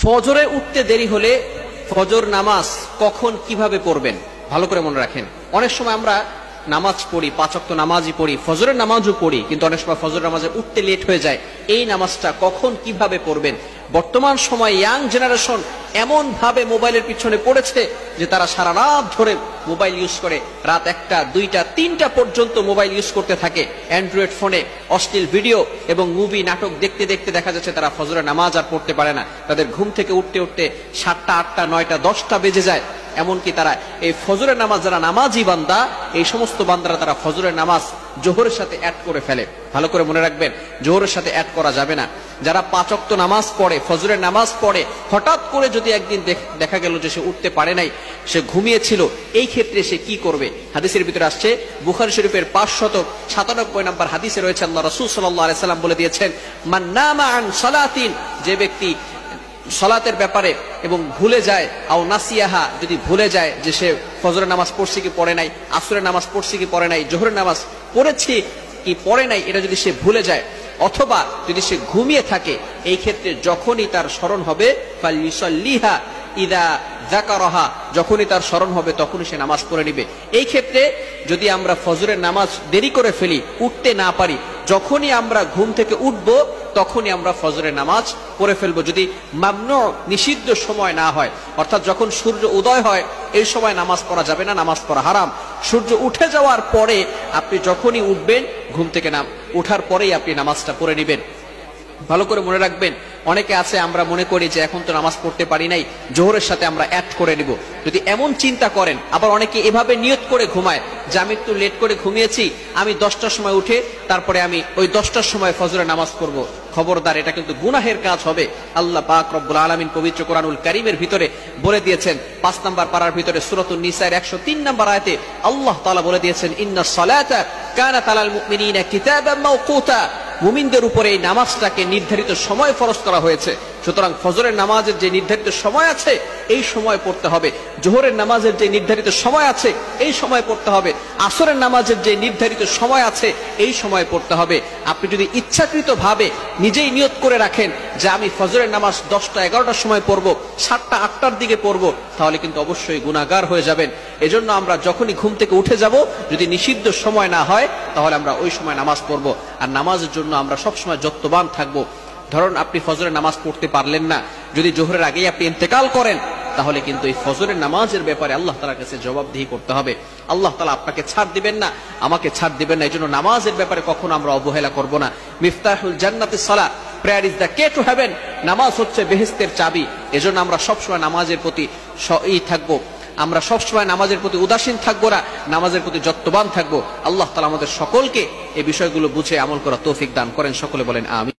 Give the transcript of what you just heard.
ফজরে উঠতে দেরি হলে ফজর নামাজ কখন কিভাবে পড়বেন ভালো করে মনে রাখেন। অনেক সময় আমরা নামাজ পড়ি, 5 ওয়াক্ত নামাজই পড়ি, ফজরের নামাজও পড়ি, কিন্তু অনেক সময় ফজর নামাজে উঠতে লেট হয়ে যায়। এই নামাজটা কখন কিভাবে পড়বেন? বর্তমান সময় ইয়াং জেনারেশন এমন ভাবে মোবাইলের পিছনে পড়েছে যে তারা সারা রাত ধরে মোবাইল ইউজ করে, রাত 1টা 2টা 3টা পর্যন্ত মোবাইল ইউজ করতে থাকে। অ্যান্ড্রয়েড ফোনে অশ্লীল ভিডিও এবং মুভি নাটক দেখতে দেখতে দেখা যাচ্ছে তারা ফজরের নামাজ আর পড়তে পারে না। তাদের ঘুম থেকে উঠতে উঠতে 7টা 8টা 9টা 10টা বেজে যায়। এমনকি তারা এই ফজরের নামাজ, যারা নামাজি বান্দা, এই সমস্ত বান্দারা তারা ফজরের নামাজ জোহরের সাথে অ্যাড করে ফেলে। ভালো করে মনে রাখবেন, জোহরের সাথে অ্যাড করা যাবে না। যারা 5 ওয়াক্ত নামাজ পড়ে, ফজরের নামাজ পড়ে, হঠাৎ করে যদি একদিন দেখা গেল যে সে উঠতে পারে নাই, সে ঘুমিয়েছিল, এই ক্ষেত্রে সে কি করবে? হাদিসের ভিতরে আসছে, বুখারী শরীফের 597 নম্বর হাদিসে রয়েছে, আল্লাহ রাসূল সাল্লাল্লাহু আলাইহি সাল্লাম বলে দিয়েছেন, মান নামা আন সালাতিন, যে ব্যক্তি সালাতের ব্যাপারে এবং ভুলে যায়, আও নাসিয়াহা, যদি ভুলে যায় যে সে ফজরের নামাজ পড়ছে কি পড়ে নাই, আসরের নামাজ পড়ছে কি পড়ে নাই, জোহরের নামাজ পড়েছে কি পড়ে নাই, এটা যদি সে ভুলে যায়, অথবা যদি সে ঘুমিয়ে থাকে, এই ক্ষেত্রে যখনই তার স্মরণ হবে, ফালইউসাল্লিহা ইদা যাকারাহা, যখনই তার স্মরণ হবে তখনই সে নামাজ পড়ে নিবে। এই ক্ষেত্রে যদি আমরা ফজরের নামাজ দেরি করে ফেলি, উঠতে না পারি, যখনই আমরা ঘুম থেকে উঠব তখনই আমরা ফজরের নামাজ পড়ে ফেলবো, যদি মামনু, নিষিদ্ধ সময় না হয়। অর্থাৎ যখন সূর্য উদয় হয় এই সময় নামাজ পড়া যাবে না, নামাজ পড়া হারাম। সূর্য উঠে যাওয়ার পরে আপনি যখনই উঠবেন, ঘুম থেকে উঠার পরেই আপনি নামাজটা পড়ে নেবেন। ভালো করে মনে রাখবেন, অনেকে আছে আমরা মনে করি যে এখন তো নামাজ পড়তে পারি নাই, জোহরের সাথে আমরা অ্যাড করে নিব। যদি এমন চিন্তা করেন, আবার অনেকে এভাবে নিয়ত করে ঘুমায় যে আমি একটু লেট করে ঘুমিয়েছি, আমি 10টার সময় উঠে তারপরে আমি ওই 10টার সময় ফজরের নামাজ পড়ব। খবরদার, এটা কিন্তু গুনাহের কাজ হবে। আল্লাহ পাক রব্বুল আলামিন পবিত্র কোরআনুল কারীমের ভিতরে বলে দিয়েছেন, 5 নম্বর পারার ভিতরে সূরাতুন নিসার 103 নম্বর আয়াতে আল্লাহ তাআলা বলে দিয়েছেন, ইন্নাস সালাতা কানাত আলাল মুমিনিনা কিতাবাম মাওকুতা, মুমিনদের উপরে এই নামাজটাকে নির্ধারিত সময় ফরজ করা হয়েছে। সুতরাং ফজরের নামাজের যে নির্ধারিত সময় আছে এই সময় পড়তে হবে, জোহরের নামাজের যে নির্ধারিত সময় আছে এই সময় পড়তে হবে, আসরের নামাজের যে নির্ধারিত সময় আছে এই সময় পড়তে হবে। আপনি যদি ইচ্ছাকৃতভাবে নিজেই নিয়ত করে রাখেন যে আমি ফজরের নামাজ 10টা 11টার সময় পড়বো, 7টা 8টার দিকে পড়বো, তাহলে কিন্তু অবশ্যই গুনাহগার হয়ে যাবেন। এজন্য আমরা যখনই ঘুম থেকে উঠে যাব, যদি নিষিদ্ধ সময় না হয় তাহলে আমরা ওই সময় নামাজ পড়বো। আর নামাজের জন্য আমরা সবসময় যত্নবান থাকবো। ধরুন আপনি ফজরের নামাজ পড়তে পারলেন না, যদি জোহরের আগেই আপনি ইন্তেকাল করেন, তাহলে কিন্তু এই ফজরের নামাজের ব্যাপারে আল্লাহ তাআলার কাছে জবাবদিহি করতে হবে। আল্লাহ তাআলা আপনাকে ছাড় দিবেন না, আমাকে ছাড় দিবেন না। এই জন্য নামাজের ব্যাপারে কখনো আমরা অবহেলা করব না। মিফতাহুল জান্নাতিস সালাহ, prayer is the key to heaven, নামাজ হচ্ছে বেহেশতের চাবি। এজন্য আমরা সবসময় নামাজের প্রতি থাকবো, আমরা সবসময় নামাজের প্রতি উদাসীন থাকবো না, নামাজের প্রতি যত্নবান থাকবো। আল্লাহ তাআলা আমাদের সকলকে এই বিষয়গুলো বুঝে আমল করা তৌফিক দান করেন। সকলে বলেন আমিন।